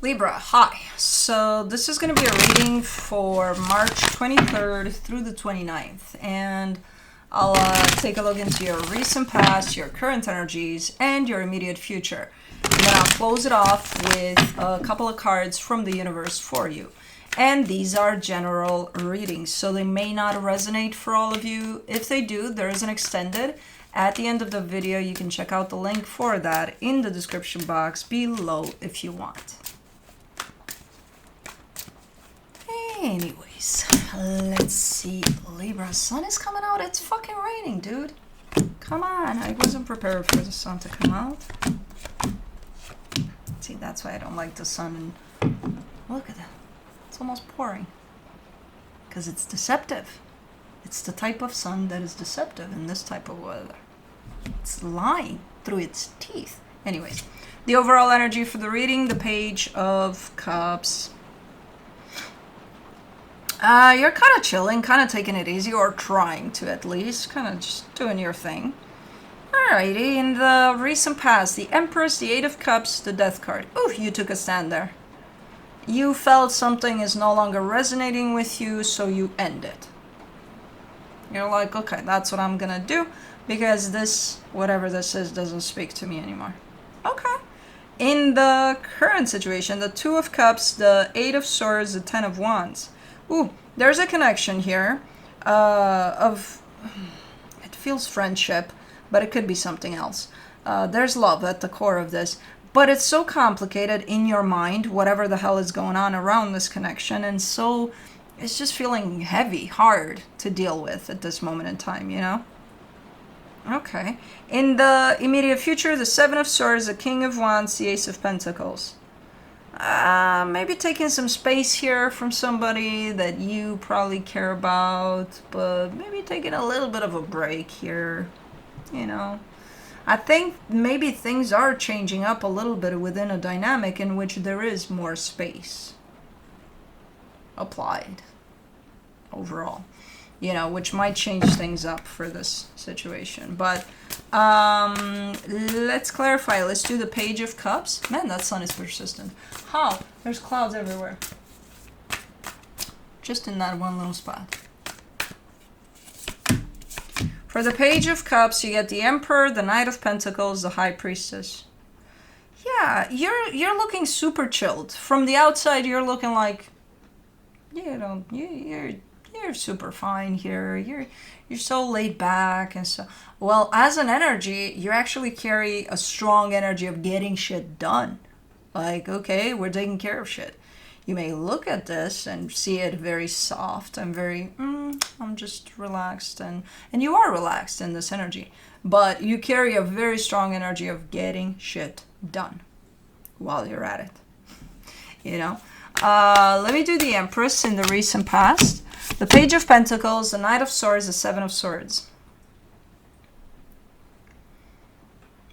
Libra, hi. So this is going to be a reading for March 23rd through the 29th. And I'll take a look into your recent past, your current energies, and your immediate future. And then I'll close it off with a couple of cards from the universe for you. And these are general readings, so they may not resonate for all of you. If they do, there is an extended. At the end of the video, you can check out the link for that in the description box below if you want. Anyways, let's see. Libra, sun is coming out. It's fucking raining, dude. Come on. I wasn't prepared for the sun to come out. See, that's why I don't like the sun. And look at that. It's almost pouring. Because it's deceptive. It's the type of sun that is deceptive in this type of weather. It's lying through its teeth. Anyways, the overall energy for the reading, the Page of Cups. You're kind of chilling, kind of taking it easy, or trying to at least, kind of just doing your thing. Alrighty, in the recent past, the Empress, the Eight of Cups, the Death card. Ooh, you took a stand there. You felt something is no longer resonating with you, so you end it. You're like, okay, that's what I'm gonna do, because this, whatever this is, doesn't speak to me anymore. Okay. In the current situation, the Two of Cups, the Eight of Swords, the Ten of Wands. Ooh, there's a connection here of, it feels friendship, but it could be something else. There's love at the core of this, but it's so complicated in your mind, whatever the hell is going on around this connection, and so it's just feeling heavy, hard to deal with at this moment in time, you know? Okay. In the immediate future, the Seven of Swords, the King of Wands, the Ace of Pentacles. Maybe taking some space here from somebody that you probably care about, but maybe taking a little bit of a break here, you know. I think maybe things are changing up a little bit within a dynamic in which there is more space applied overall, you know, which might change things up for this situation. But let's clarify. Let's do the Page of Cups. Man, that sun is persistent. How? There's clouds everywhere. Just in that one little spot. For the Page of Cups, you get the Emperor, the Knight of Pentacles, the High Priestess. Yeah, you're looking super chilled. From the outside, you're looking like, you know, you're super fine here. You're so laid back and so. Well, as an energy, you actually carry a strong energy of getting shit done. Like, okay, we're taking care of shit. You may look at this and see it very soft and very, I'm just relaxed. And you are relaxed in this energy. But you carry a very strong energy of getting shit done while you're at it. You know? Let me do the Empress in the recent past. The Page of Pentacles, the Knight of Swords, the Seven of Swords.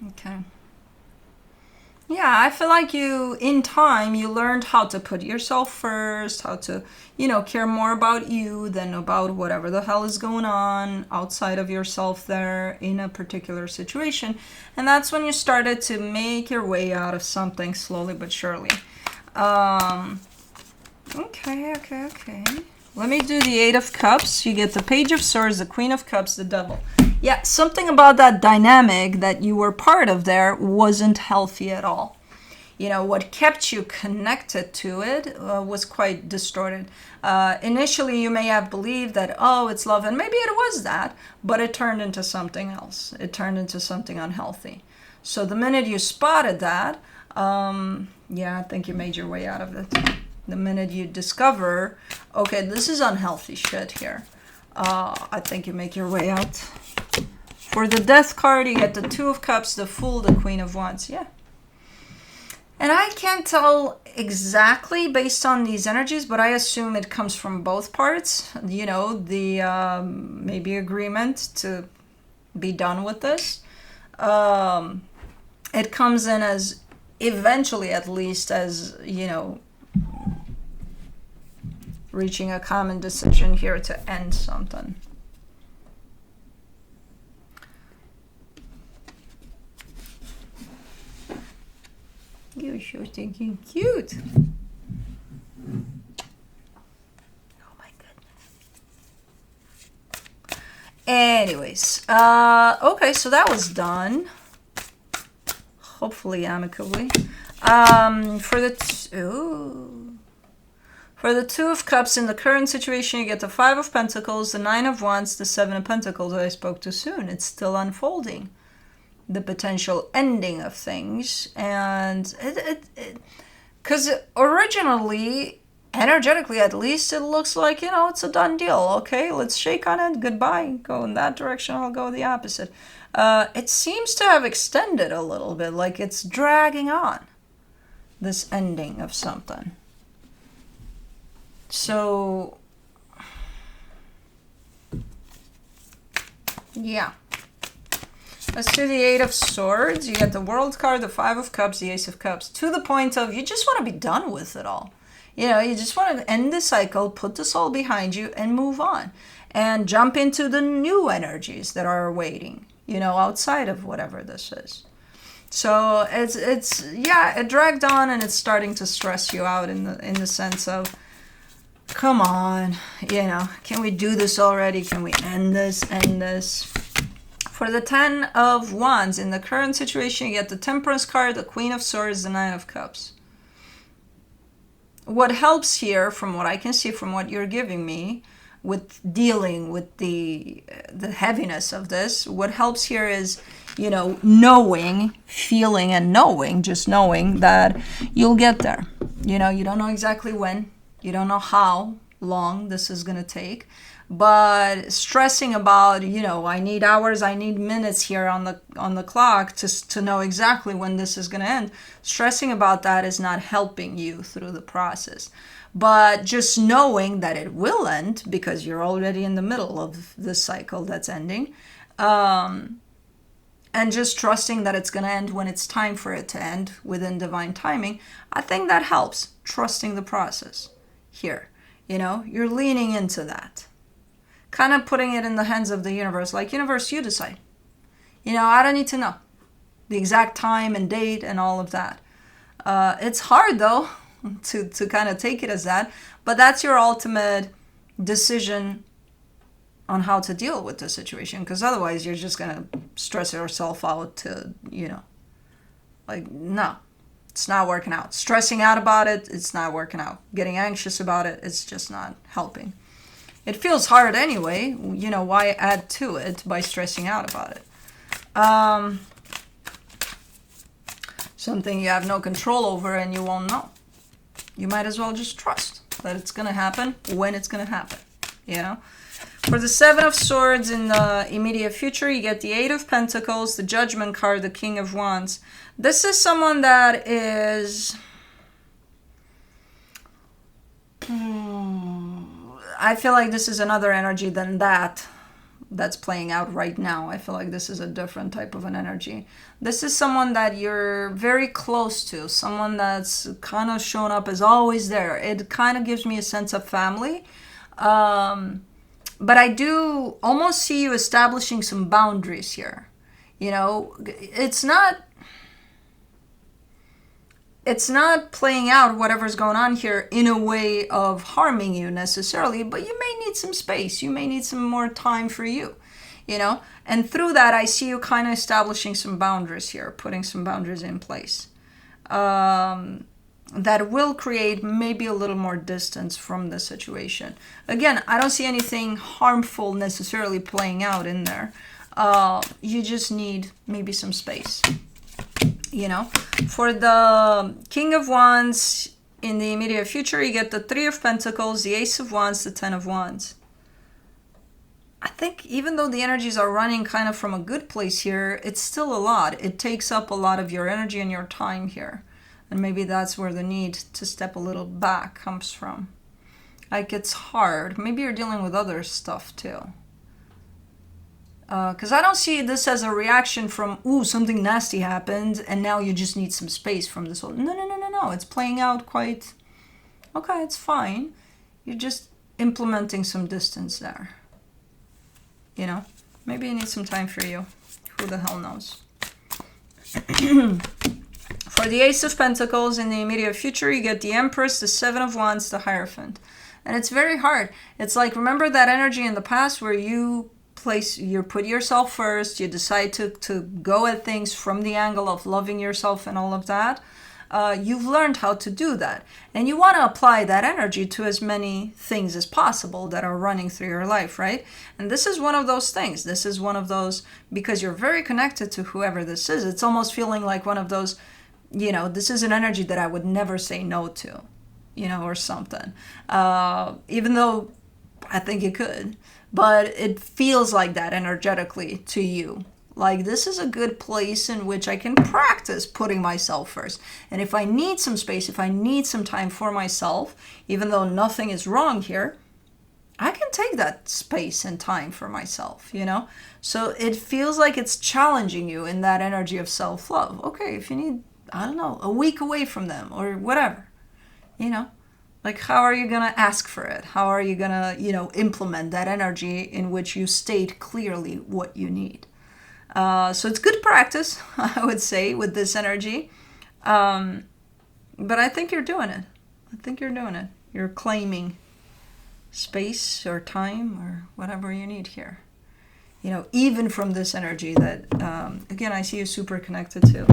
Okay. Yeah, I feel like you, in time, you learned how to put yourself first, how to, you know, care more about you than about whatever the hell is going on outside of yourself there in a particular situation. And that's when you started to make your way out of something slowly but surely. Okay. Let me do the Eight of Cups. You get the Page of Swords, the Queen of Cups, the Devil. Yeah, something about that dynamic that you were part of there wasn't healthy at all. You know, what kept you connected to it was quite distorted. Initially, you may have believed that, oh, it's love, and maybe it was that, but it turned into something else. It turned into something unhealthy. So the minute you spotted that, yeah, I think you made your way out of it. The minute you discover, okay, this is unhealthy shit here, I think you make your way out. For the Death card, you get the Two of Cups, the Fool, the Queen of Wands. Yeah. And I can't tell exactly based on these energies, but I assume it comes from both parts. You know, the maybe agreement to be done with this. It comes in as, eventually at least, as, you know, reaching a common decision here to end something. You're so stinking cute. Oh my goodness. Anyways, okay, so that was done. Hopefully amicably. For the Two of Cups, in the current situation, you get the Five of Pentacles, the Nine of Wands, the Seven of Pentacles. I spoke too soon. It's still unfolding. The potential ending of things. And because originally, energetically at least, it looks like, you know, it's a done deal. Okay, let's shake on it. Goodbye. Go in that direction. I'll go the opposite. It seems to have extended a little bit, like it's dragging on, this ending of something. So, yeah. Let's do the Eight of Swords. You get the World card, the Five of Cups, the Ace of Cups. To the point of, you just want to be done with it all. You know, you just want to end the cycle, put this all behind you, and move on. And jump into the new energies that are waiting, you know, outside of whatever this is. So, yeah, it dragged on, and it's starting to stress you out in the sense of, come on, you know, can we do this already? Can we end this? For the Ten of Wands, in the current situation, you get the Temperance card, the Queen of Swords, the Nine of Cups. What helps here, from what I can see, from what you're giving me, with dealing with the heaviness of this, what helps here is, you know, knowing, feeling and knowing, just knowing that you'll get there. You know, you don't know exactly when. You don't know how long this is going to take, but stressing about, you know, I need hours, I need minutes here on the clock to know exactly when this is going to end. Stressing about that is not helping you through the process. But just knowing that it will end, because you're already in the middle of the cycle that's ending, and just trusting that it's going to end when it's time for it to end within divine timing, I think that helps. Trusting the process. Here, you know, you're leaning into that, kind of putting it in the hands of the universe, like, universe, you decide. You know, I don't need to know the exact time and date and all of that. It's hard though to kind of take it as that, but that's your ultimate decision on how to deal with the situation, because otherwise you're just gonna stress yourself out to, you know, like, no. It's not working out. Stressing out about it, it's not working out. Getting anxious about it, it's just not helping. It feels hard anyway. You know, why add to it by stressing out about it? Something you have no control over and you won't know. You might as well just trust that it's going to happen when it's going to happen, you know? For the Seven of Swords, in the immediate future, you get the Eight of Pentacles, the Judgment card, the King of Wands. This is someone that is... I feel like this is another energy than that's playing out right now. I feel like this is a different type of an energy. This is someone that you're very close to, someone that's kind of shown up as always there. It kind of gives me a sense of family. But I do almost see you establishing some boundaries here. You know, it's not playing out whatever's going on here in a way of harming you necessarily, but you may need some space. You may need some more time for you, you know? And through that, I see you kind of establishing some boundaries here, putting some boundaries in place. That will create maybe a little more distance from the situation. Again, I don't see anything harmful necessarily playing out in there. You just need maybe some space, you know. For the King of Wands, in the immediate future, you get the Three of Pentacles, the Ace of Wands, the Ten of Wands. I think even though the energies are running kind of from a good place here, it's still a lot. It takes up a lot of your energy and your time here. And maybe that's where the need to step a little back comes from. Like, it's hard. Maybe you're dealing with other stuff too. Because I don't see this as a reaction from, ooh, something nasty happened, and now you just need some space from this whole... No. It's playing out quite... Okay, it's fine. You're just implementing some distance there. You know? Maybe you need some time for you. Who the hell knows? For the Ace of Pentacles in the immediate future, you get the Empress, the Seven of Wands, the Hierophant. And it's very hard. It's like, remember that energy in the past where you put yourself first, you decide to go at things from the angle of loving yourself and all of that. You've learned how to do that. And you want to apply that energy to as many things as possible that are running through your life, right? And this is one of those things. This is one of those, because you're very connected to whoever this is. It's almost feeling like one of those, this is an energy that I would never say no to, or something. Even though I think you could. But it feels like that energetically to you. Like, this is a good place in which I can practice putting myself first. And if I need some space, if I need some time for myself, even though nothing is wrong here, I can take that space and time for myself, So it feels like it's challenging you in that energy of self-love. Okay, if you need, I don't know, a week away from them or whatever, Like, how are you going to ask for it? How are you going to, implement that energy in which you state clearly what you need? So it's good practice, I would say, with this energy. But I think you're doing it. You're claiming space or time or whatever you need here. Even from this energy that, again, I see you super connected to.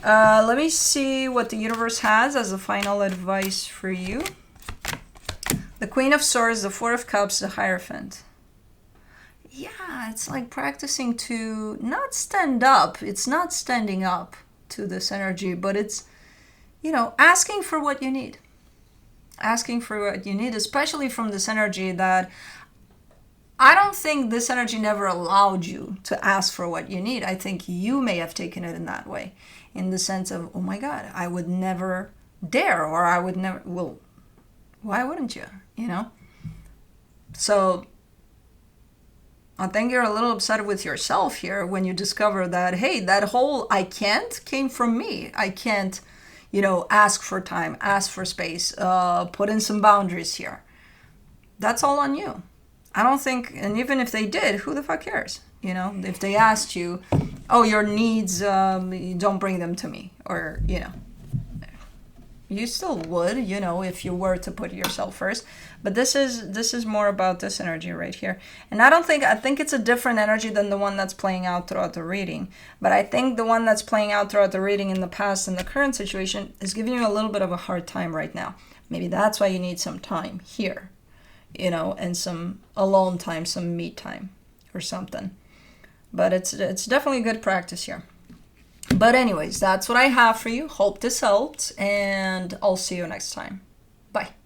Let me see what the universe has as a final advice for you. The Queen of Swords, the Four of Cups, the Hierophant. Yeah, it's like practicing to not stand up. It's not standing up to this energy, but it's, asking for what you need. Asking for what you need, especially from this energy that I don't think this energy never allowed you to ask for what you need. I think you may have taken it in that way, in the sense of, oh my God, I would never dare, or I would never, well, why wouldn't you, So I think you're a little upset with yourself here when you discover that, hey, that whole I can't came from me. I can't, ask for time, ask for space, put in some boundaries here. That's all on you. I don't think, and even if they did, who the fuck cares? If they asked you, oh, your needs, don't bring them to me, or, you still would, if you were to put yourself first. But this is more about this energy right here. And I think it's a different energy than the one that's playing out throughout the reading. But I think the one that's playing out throughout the reading in the past and the current situation is giving you a little bit of a hard time right now. Maybe that's why you need some time here, and some alone time, some me time or something. But it's definitely good practice here. But anyways, that's what I have for you. Hope this helped, and I'll see you next time. Bye.